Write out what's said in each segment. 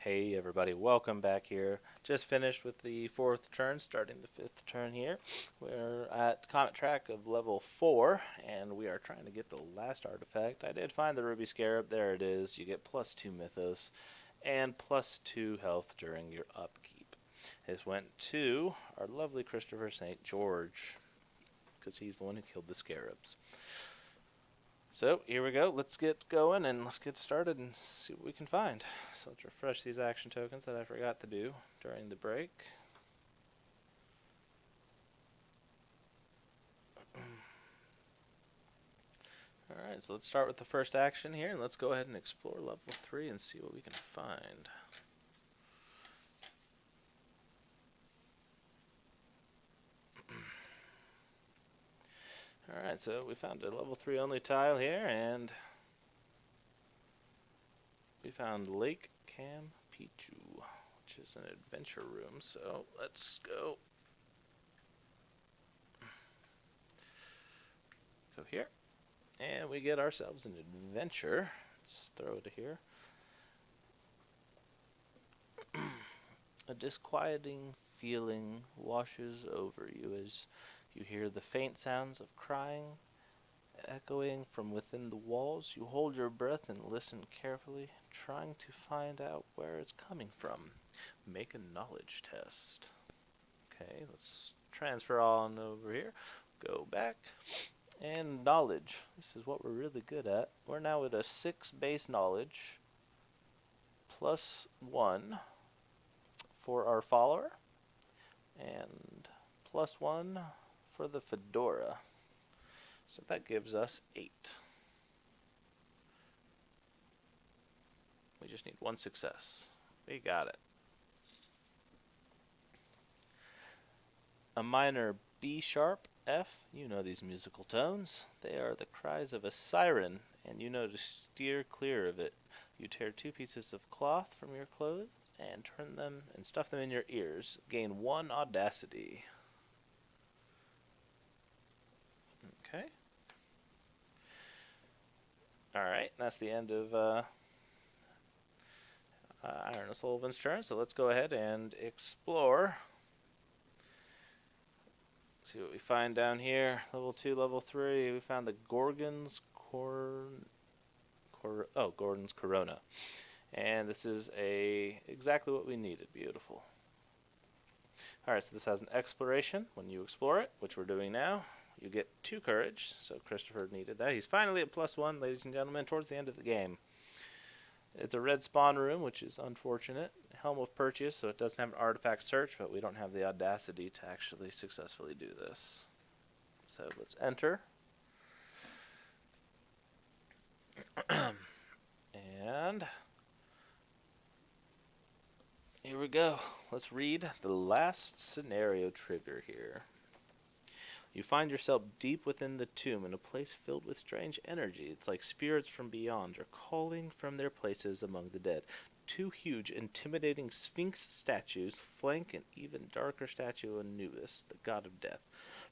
Hey everybody, welcome back here. Just finished with the fourth turn, starting the fifth turn here. We're at Comet Track of level 4, and we are trying to get the last artifact. I did find the Ruby Scarab, there it is. You get +2 Mythos and +2 health during your upkeep. This went to our lovely Christopher St. George, because he's the one who killed the scarabs. So here we go. Let's get going and let's get started and see what we can find. So let's refresh these action tokens that I forgot to do during the break. Alright, so let's start with the first action here and let's go ahead and explore level 3 and see what we can find. Alright, so we found a level 3 only tile here, and we found Lake Campechu, which is an adventure room, so let's go here. And we get ourselves an adventure. Let's throw it here. A disquieting feeling washes over you as you hear the faint sounds of crying echoing from within the walls. You hold your breath and listen carefully, trying to find out where it's coming from. Make a knowledge test. Okay, let's transfer on over here. Go back. And knowledge. This is what we're really good at. We're now at a 6 base knowledge +1 for our follower and +1 for the fedora. So that gives us 8. We just need 1 success. We got it. A minor B sharp F, you know these musical tones. They are the cries of a siren, and you know to steer clear of it. You tear 2 pieces of cloth from your clothes and turn them and stuff them in your ears. Gain 1 audacity. Okay. Alright, that's the end of Iron O'Sullivan's turn, so let's go ahead and explore. See what we find down here. Level 2, level 3. We found the Gorgon's Gordon's Corona. And this is exactly what we needed. Beautiful. Alright, so this has an exploration. When you explore it, which we're doing now, you get 2 courage. So Christopher needed that. He's finally at +1, ladies and gentlemen, towards the end of the game. It's a red spawn room, which is unfortunate. Helm of Purchase, so it doesn't have an artifact search, but we don't have the audacity to actually successfully do this. So let's enter. And here we go. Let's read the last scenario trigger here. You find yourself deep within the tomb in a place filled with strange energy. It's like spirits from beyond are calling from their places among the dead. 2 huge, intimidating Sphinx statues flank an even darker statue of Anubis, the god of death,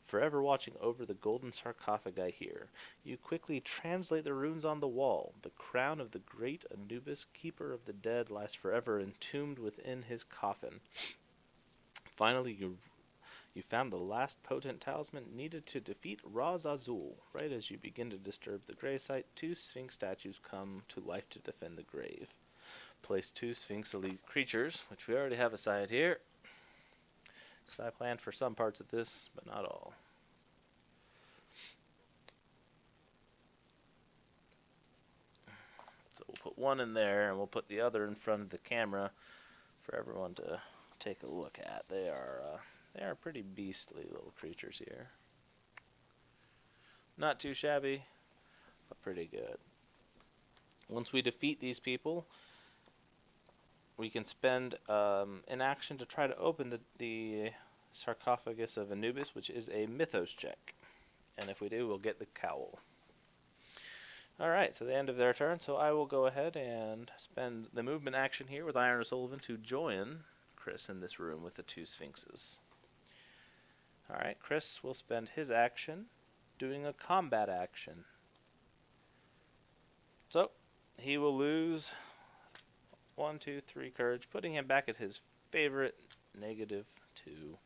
forever watching over the golden sarcophagi here. You quickly translate the runes on the wall. The crown of the great Anubis, keeper of the dead, lies forever entombed within his coffin. Finally, you found the last potent talisman needed to defeat Raz Azul. Right as you begin to disturb the gravesite, 2 Sphinx statues come to life to defend the grave. Place 2 Sphinx elite creatures, which we already have aside here, because I planned for some parts of this, but not all. So we'll put 1 in there, and we'll put the other in front of the camera for everyone to take a look at. They are pretty beastly little creatures here. Not too shabby, but pretty good. Once we defeat these people, we can spend an action to try to open the sarcophagus of Anubis, which is a Mythos check. And if we do, we'll get the cowl. Alright, so the end of their turn, so I will go ahead and spend the movement action here with Iron O'Sullivan to join Chris in this room with the 2 Sphinxes. Alright, Chris will spend his action doing a combat action. So, he will lose 1, 2, 3 courage, putting him back at his favorite -2.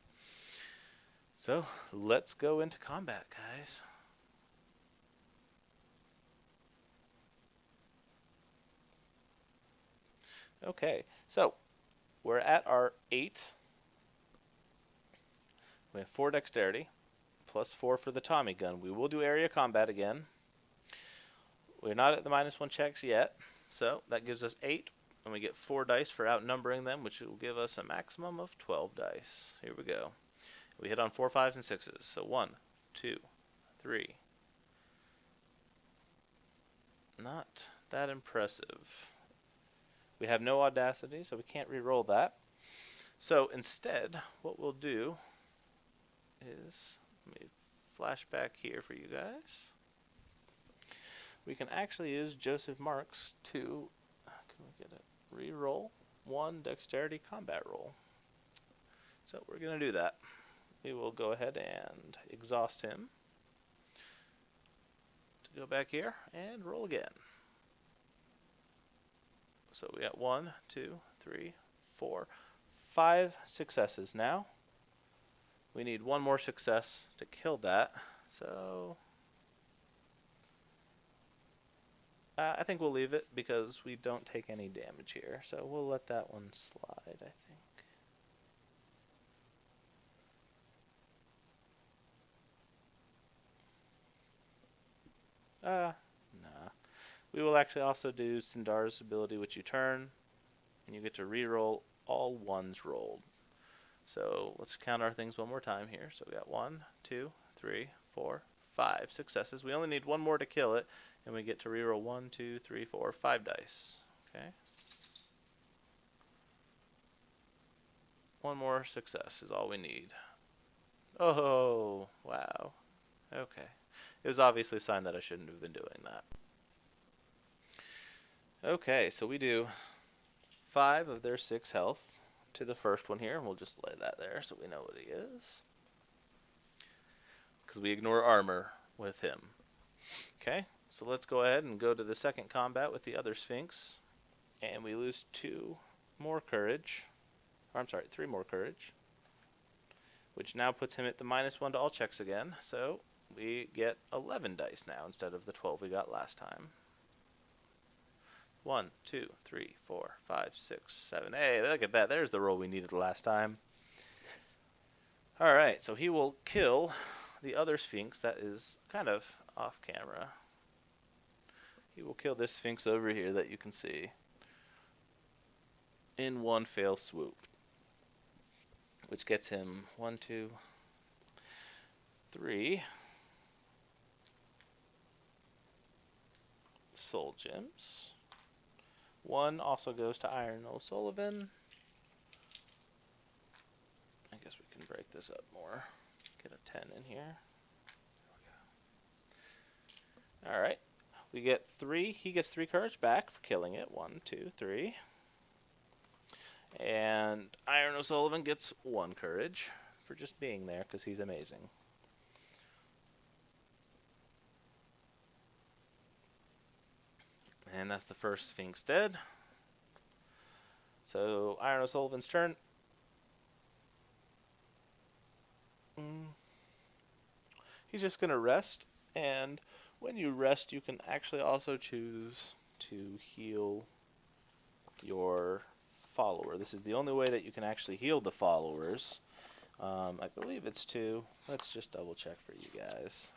So let's go into combat, guys. Okay, so we're at our 8. We have 4 dexterity, plus 4 for the Tommy gun. We will do area combat again. We're not at the -1 checks yet, so that gives us 8, and we get 4 dice for outnumbering them, which will give us a maximum of 12 dice. Here we go. We hit on 4, 5s, and 6s. So 1, 2, 3. Not that impressive. We have no audacity, so we can't re-roll that. So instead, what we'll do is, let me flash back here for you guys. We can actually use Joseph Marks to, can we get it? Re-roll 1 dexterity combat roll. So we're going to do that. We will go ahead and exhaust him to go back here and roll again. So we got 1, 2, 3, 4, 5 successes now. We need 1 more success to kill that. So I think we'll leave it because we don't take any damage here. So we'll let that one slide, I think. Nah. We will actually also do Sindar's ability, which you turn, and you get to re-roll all 1s rolled. So let's count our things one more time here. So we got 1, 2, 3, 4, 5 successes. We only need 1 more to kill it, and we get to re-roll 1, 2, 3, 4, 5 dice. Okay. 1 more success is all we need. Oh, wow. Okay. It was obviously a sign that I shouldn't have been doing that. Okay, so we do 5 of their 6 health to the first one here, and we'll just lay that there so we know what he is. Because we ignore armor with him. Okay, so let's go ahead and go to the second combat with the other Sphinx. And we lose 2 more courage. Or, I'm sorry, 3 more courage. Which now puts him at the -1 to all checks again. So we get 11 dice now instead of the 12 we got last time. 1, 2, 3, 4, 5, 6, 7. Hey, look at that. There's the roll we needed last time. Alright, so he will kill the other Sphinx that is kind of off camera. He will kill this Sphinx over here that you can see in 1 fail swoop. Which gets him 1, 2, 3 soul gems. 1 also goes to Iron O'Sullivan. I guess we can break this up more. Get a 10 in here. Alright. We get 3. He gets 3 courage back for killing it. 1, 2, 3. And Iron O'Sullivan gets 1 courage for just being there because he's amazing. And that's the first Sphinx dead. So Iron O'Sullivan's turn. He's just going to rest, and when you rest, you can actually also choose to heal your follower. This is the only way that you can actually heal the followers. I believe it's 2. Let's just double check for you guys.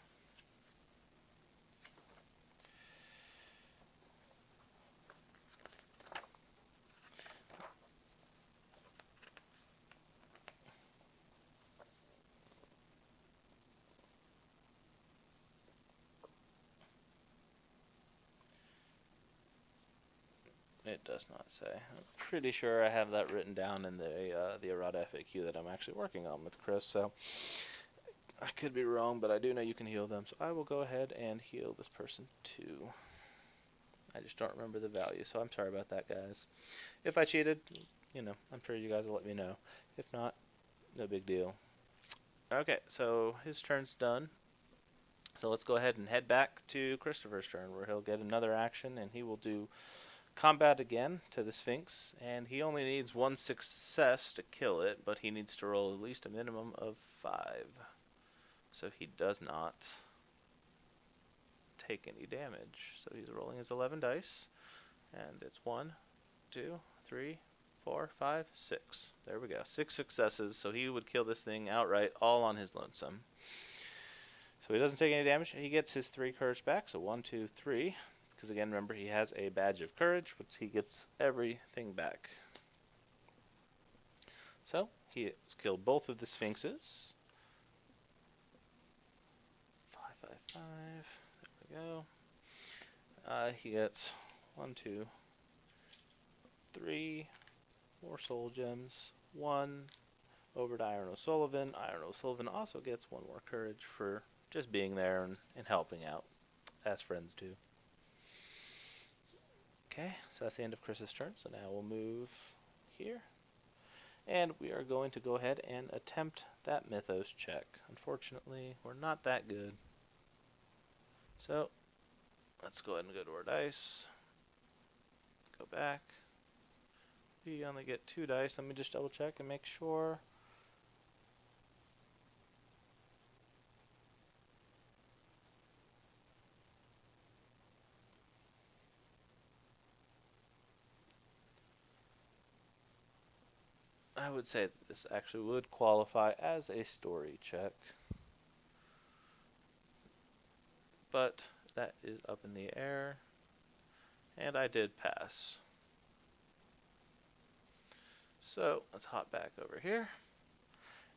It does not say. I'm pretty sure I have that written down in the errata FAQ that I'm actually working on with Chris, so I could be wrong, but I do know you can heal them, so I will go ahead and heal this person too. I just don't remember the value, so I'm sorry about that, guys. If I cheated, you know, I'm sure you guys will let me know. If not, no big deal. Okay, so his turn's done. So let's go ahead and head back to Christopher's turn, where he'll get another action, and he will do combat again to the Sphinx, and he only needs one success to kill it, but he needs to roll at least a minimum of 5. So he does not take any damage. So he's rolling his 11 dice, and it's 1, 2, 3, 4, 5, 6. There we go. 6 successes, so he would kill this thing outright, all on his lonesome. So he doesn't take any damage. He gets his 3 courage back, so 1, 2, 3. Because again, remember, he has a badge of courage, which he gets everything back. So he has killed both of the Sphinxes. 5, 5, 5. There we go. He gets 1, 2, 3 more soul gems. 1 over to Iron O'Sullivan. Iron O'Sullivan also gets 1 more courage for just being there and helping out, as friends do. Okay, so that's the end of Chris's turn. So now we'll move here. And we are going to go ahead and attempt that Mythos check. Unfortunately, we're not that good. So, let's go ahead and go to our dice. Go back. We only get 2 dice. Let me just double check and make sure. I would say that this actually would qualify as a story check. But that is up in the air. And I did pass. So let's hop back over here.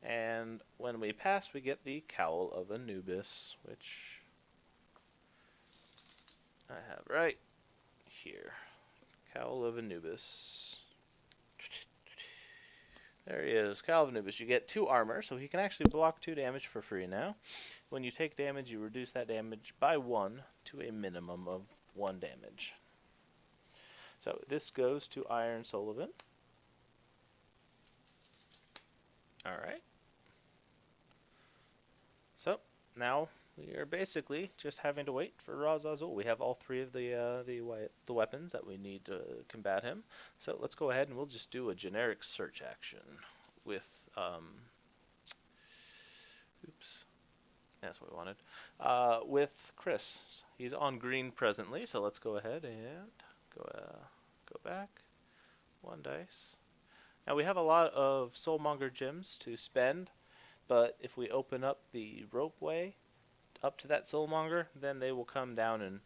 And when we pass, we get the Cowl of Anubis, which I have right here. Cowl of Anubis. There he is, Cowl of Anubis. You get 2 armor, so he can actually block 2 damage for free now. When you take damage, you reduce that damage by 1 to a minimum of 1 damage. So this goes to Iron Sullivan. Alright. So now we are basically just having to wait for Ra's al Ghul. We have all 3 of the weapons that we need to combat him. So let's go ahead and we'll just do a generic search action with oops, that's what we wanted. With Chris, he's on green presently. So let's go ahead and go back 1 dice. Now we have a lot of Soulmonger gems to spend, but if we open up the ropeway up to that Soulmonger, then they will come down and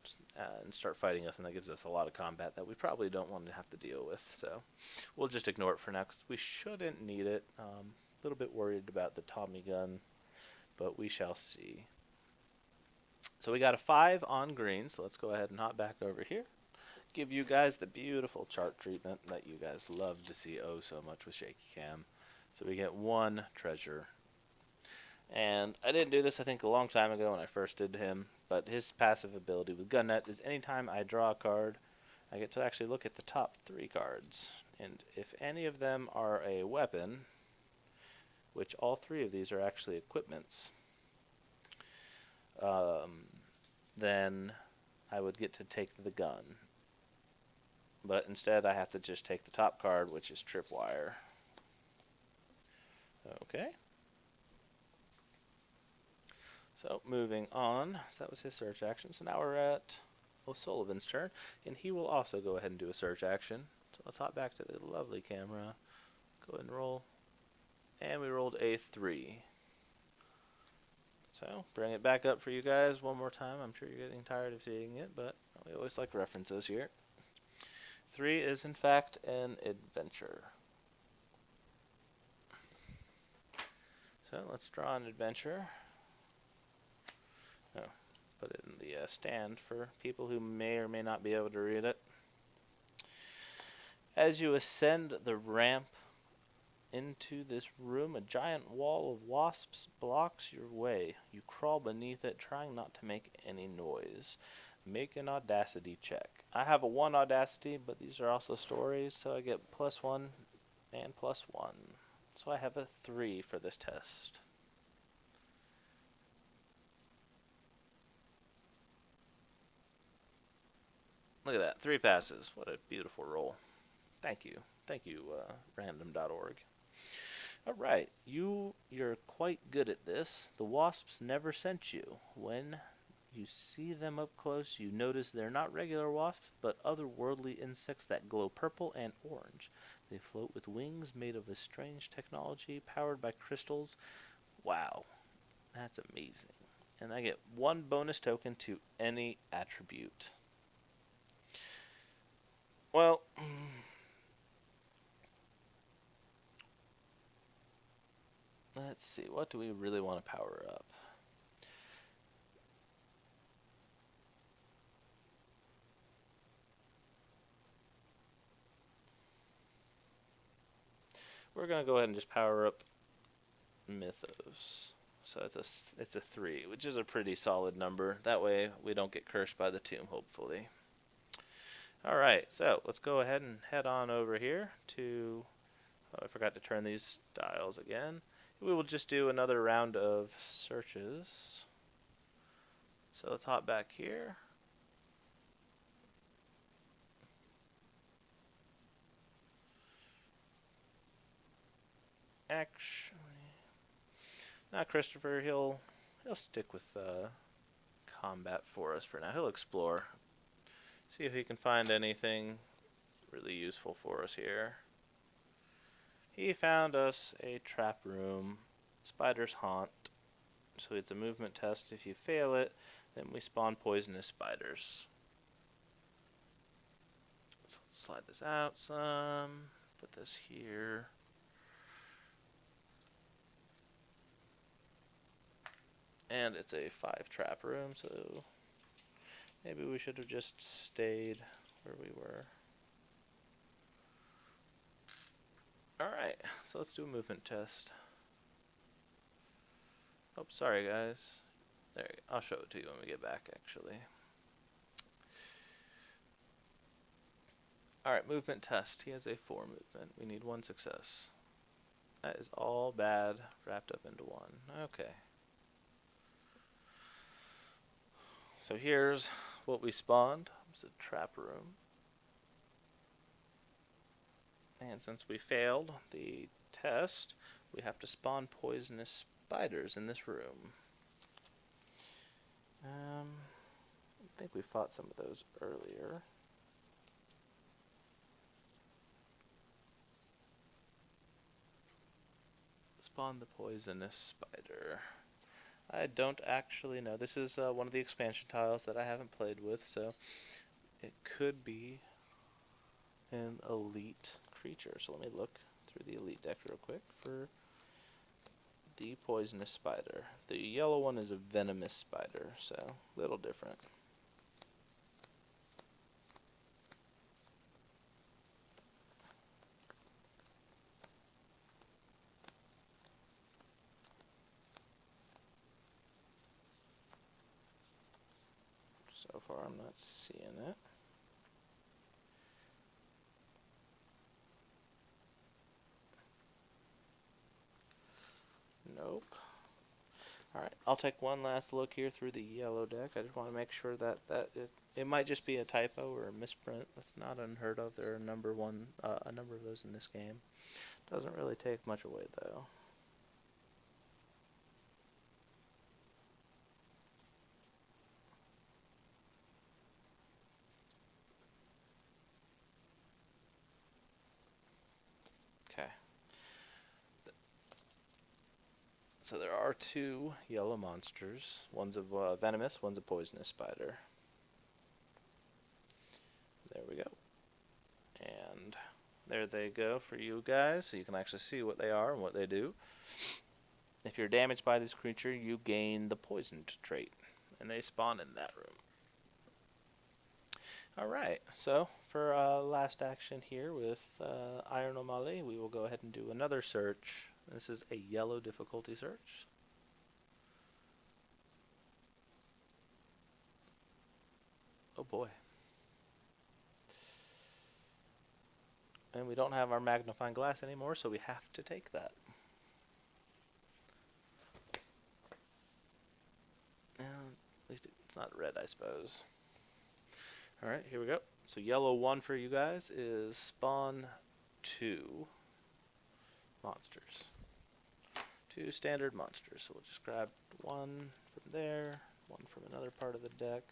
start fighting us, and that gives us a lot of combat that we probably don't want to have to deal with. So we'll just ignore it for now, because we shouldn't need it. A little bit worried about the Tommy gun, but we shall see. So we got a 5 on green, so let's go ahead and hop back over here. Give you guys the beautiful chart treatment that you guys love to see oh so much with Shaky Cam. So we get 1 treasure. And I didn't do this, I think, a long time ago when I first did him, but his passive ability with Gunnet is anytime I draw a card, I get to actually look at the top 3 cards. And if any of them are a weapon, which all 3 of these are actually equipments, then I would get to take the gun. But instead I have to just take the top card, which is Tripwire. Okay. So moving on, so that was his search action. So now we're at O'Sullivan's turn, and he will also go ahead and do a search action. So let's hop back to the lovely camera. Go ahead and roll. And we rolled a 3. So bring it back up for you guys one more time. I'm sure you're getting tired of seeing it, but we always like references here. 3 is in fact an adventure. So let's draw an adventure. Oh, put it in the stand for people who may or may not be able to read it. As you ascend the ramp into this room, a giant wall of wasps blocks your way. You crawl beneath it, trying not to make any noise. Make an audacity check. I have a 1 audacity, but these are also stories, so I get +1 and +1. So I have a 3 for this test. Look at that. 3 passes. What a beautiful roll. Thank you. Thank you, random.org. All right. You're quite good at this. The wasps never sent you. When you see them up close, you notice they're not regular wasps, but otherworldly insects that glow purple and orange. They float with wings made of a strange technology powered by crystals. Wow, that's amazing. And I get 1 bonus token to any attribute. Well, let's see. What do we really want to power up? We're going to go ahead and just power up Mythos. So it's a 3, which is a pretty solid number. That way we don't get cursed by the tomb, hopefully. Alright, so let's go ahead and head on over here to... Oh, I forgot to turn these dials again. We will just do another round of searches. So let's hop back here. Actually, not Christopher. He'll stick with combat for us for now. He'll explore, see if he can find anything really useful for us here. He found us a trap room, spider's haunt. So it's a movement test. If you fail it, then we spawn poisonous spiders. So let's slide this out some. Put this here. And it's a 5 trap room, so maybe we should have just stayed where we were. Alright, so let's do a movement test. Oh, sorry guys. There, I'll show it to you when we get back, actually. Alright, movement test. He has a 4 movement. We need 1 success. That is all bad wrapped up into 1. Okay. So here's what we spawned. It's a trap room. And since we failed the test, we have to spawn poisonous spiders in this room. I think we fought some of those earlier. Spawn the poisonous spider. I don't actually know. This is one of the expansion tiles that I haven't played with, so it could be an elite creature. So let me look through the elite deck real quick for the poisonous spider. The yellow one is a venomous spider, so a little different. So far I'm not seeing it. Nope. Alright, I'll take one last look here through the yellow deck. I just want to make sure that it might just be a typo or a misprint. That's not unheard of. There are a number of those in this game. Doesn't really take much away though. Okay. So there are 2 yellow monsters. One's a venomous, one's a poisonous spider. There we go. And there they go for you guys, so you can actually see what they are and what they do. If you're damaged by this creature, you gain the poisoned trait, and they spawn in that room. Alright, so for last action here with Iron O'Malley, we will go ahead and do another search. This is a yellow difficulty search. Oh boy. And we don't have our magnifying glass anymore, so we have to take that. And at least it's not red, I suppose. Alright, here we go. So yellow 1 for you guys is spawn 2 monsters. 2 standard monsters. So we'll just grab 1 from there, 1 from another part of the deck.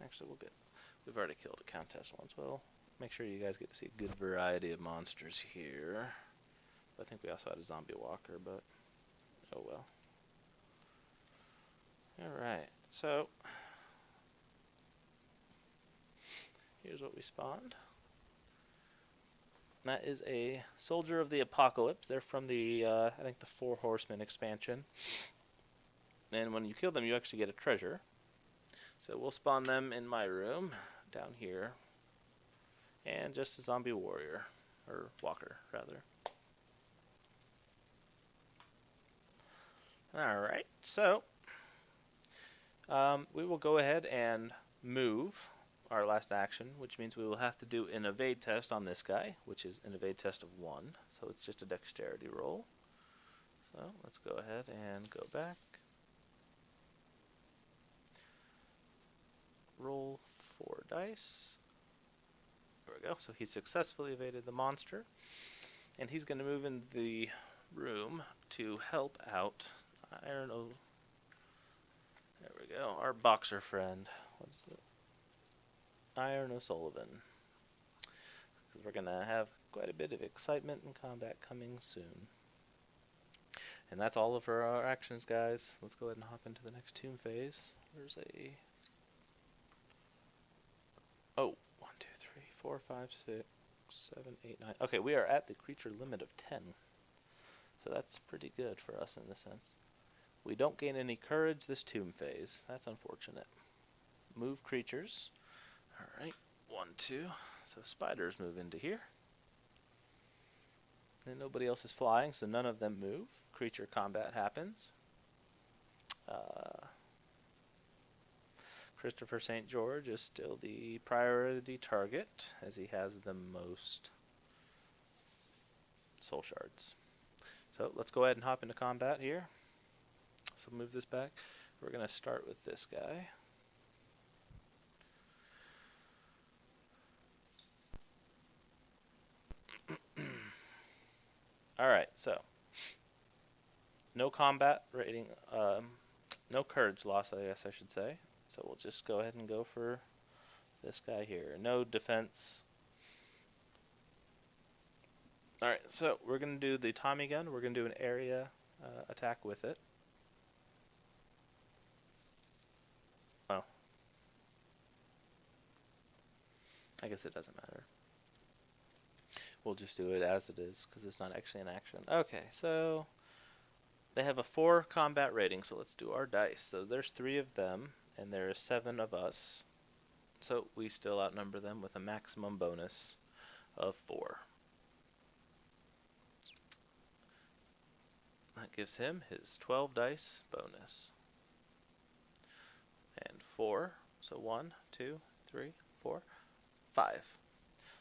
Actually, we've already killed a countess once. Well, make sure you guys get to see a good variety of monsters here. I think we also had a zombie walker, but oh well. Alright, so here's what we spawned. That is a Soldier of the Apocalypse. They're from the, I think the Four Horsemen expansion. And when you kill them, you actually get a treasure. So we'll spawn them in my room, down here. And just a zombie warrior, or walker, rather. Alright, so we will go ahead and move our last action, which means we will have to do an evade test on this guy, which is an evade test of 1. So it's just a dexterity roll. So let's go ahead and go back. Roll 4 dice. There we go. So he successfully evaded the monster. And he's going to move in the room to help out There we go. Our boxer friend. What's it? Iron O'Sullivan. Because we're going to have quite a bit of excitement and combat coming soon. And that's all of our actions, guys. Let's go ahead and hop into the next tomb phase. There's a... Oh, 1, 2, 3, 4, 5, 6, 7, 8, 9. Okay, we are at the creature limit of 10. So that's pretty good for us in this sense. We don't gain any courage this tomb phase. That's unfortunate. Move creatures. Alright, 1, 2. So spiders move into here. And nobody else is flying, so none of them move. Creature combat happens. Christopher St. George is still the priority target, as he has the most soul shards. So let's go ahead and hop into combat here. So move this back. We're going to start with this guy. Alright, so no combat rating, no courage loss, I guess I should say. So we'll just go ahead and go for this guy here. No defense. Alright, so we're going to do the Tommy gun. We're going to do an area attack with it. Oh. I guess it doesn't matter. We'll just do it as it is, because it's not actually an action. Okay, so they have a 4 combat rating, so let's do our dice. So there's 3 of them, and there's 7 of us. So we still outnumber them with a maximum bonus of 4. That gives him his 12 dice bonus. And 4, so 1, 2, 3, 4, 5.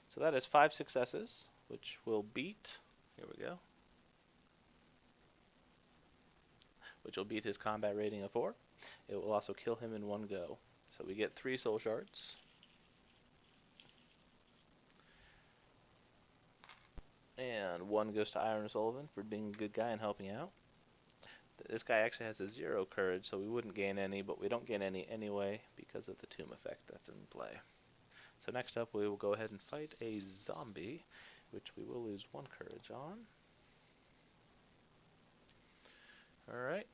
So that is 5 successes, which will beat, here we go, which will beat his combat rating of 4. It will also kill him in one go. So we get 3 soul shards. And 1 goes to Iron Sullivan for being a good guy and helping out. This guy actually has a 0 courage, so we wouldn't gain any, but we don't gain any anyway because of the tomb effect that's in play. So next up we will go ahead and fight a zombie, which we will lose 1 courage on. Alright,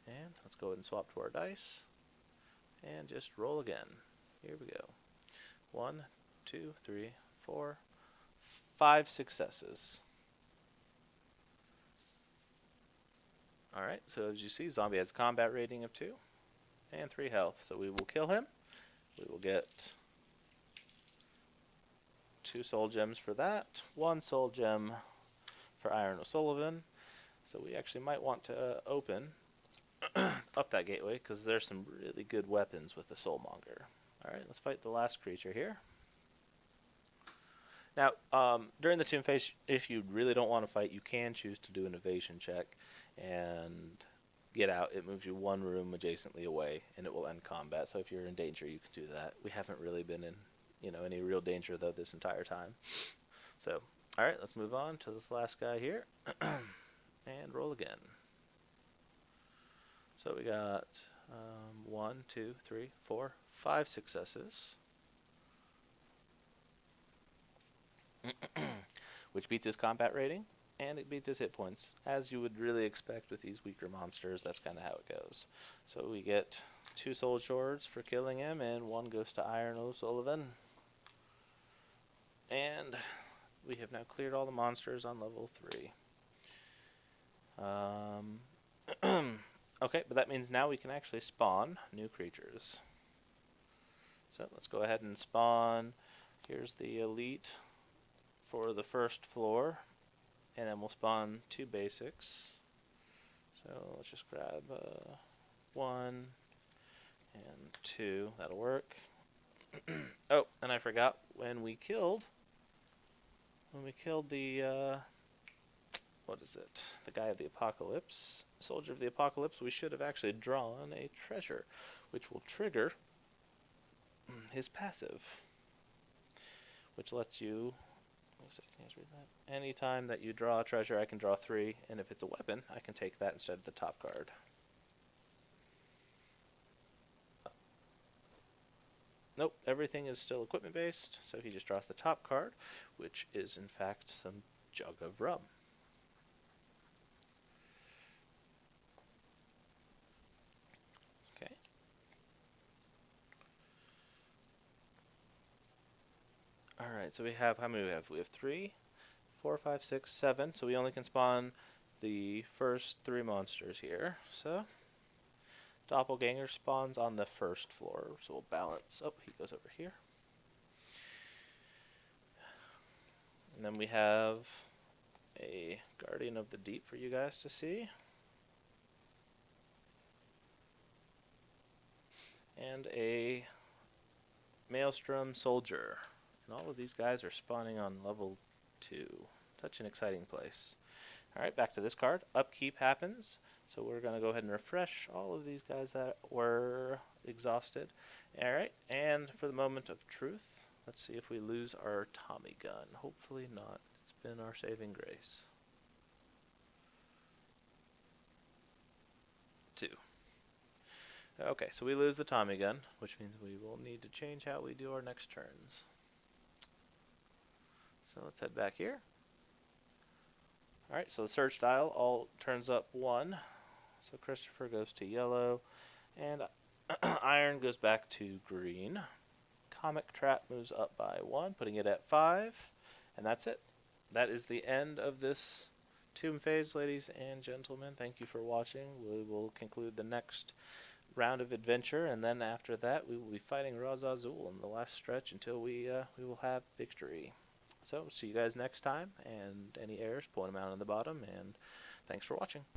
and let's go ahead and swap to our dice. And just roll again. Here we go. 1, 2, 3, 4, 5 successes. Alright, so as you see, zombie has a combat rating of 2 and 3 health. So we will kill him. We will get 2 soul gems for that, 1 soul gem for Iron O'Sullivan. So we actually might want to open up that gateway, because there's some really good weapons with the Soulmonger. Alright, let's fight the last creature here. Now, during the tomb phase, if you really don't want to fight, you can choose to do an evasion check and get out, it moves you one room adjacently away, and it will end combat. So if you're in danger, you can do that. We haven't really been in, any real danger though this entire time. So, all right, let's move on to this last guy here, and roll again. So we got 1, 2, 3, 4, 5 successes, which beats his combat rating, and it beats his hit points. As you would really expect with these weaker monsters, that's kind of how it goes. So we get 2 soul shards for killing him, and 1 goes to Iron O'Sullivan. And we have now cleared all the monsters on level 3. Okay, but that means now we can actually spawn new creatures. So let's go ahead and spawn. Here's the elite for the first floor, and then we'll spawn 2 basics. So let's just grab 1 and 2. That'll work. Oh, and I forgot when we killed the what is it? The guy of the apocalypse, soldier of the apocalypse. We should have actually drawn a treasure, which will trigger his passive, which lets you. Can you guys read that? Anytime that you draw a treasure, I can draw 3, and if it's a weapon, I can take that instead of the top card. Nope, everything is still equipment based, so he just draws the top card, which is in fact some jug of rum. Okay. Alright, so we have, how many do we have? We have 3, 4, 5, 6, 7, so we only can spawn the first 3 monsters here. So, Doppelganger spawns on the first floor, so we'll balance. Oh, he goes over here. And then we have a Guardian of the Deep for you guys to see. And a Maelstrom Soldier. And all of these guys are spawning on level 2. Such an exciting place. Alright, back to this card. Upkeep happens. So we're going to go ahead and refresh all of these guys that were exhausted. Alright, and for the moment of truth, let's see if we lose our Tommy gun. Hopefully not. It's been our saving grace. 2. Okay, so we lose the Tommy gun, which means we will need to change how we do our next turns. So let's head back here. Alright, so the search dial all turns up 1. So Christopher goes to yellow, and Iron goes back to green. Comic Trap moves up by 1, putting it at 5, and that's it. That is the end of this tomb phase, ladies and gentlemen. Thank you for watching. We will conclude the next round of adventure, and then after that we will be fighting Razazul in the last stretch until we will have victory. So see you guys next time, and any errors, point them out on the bottom, and thanks for watching.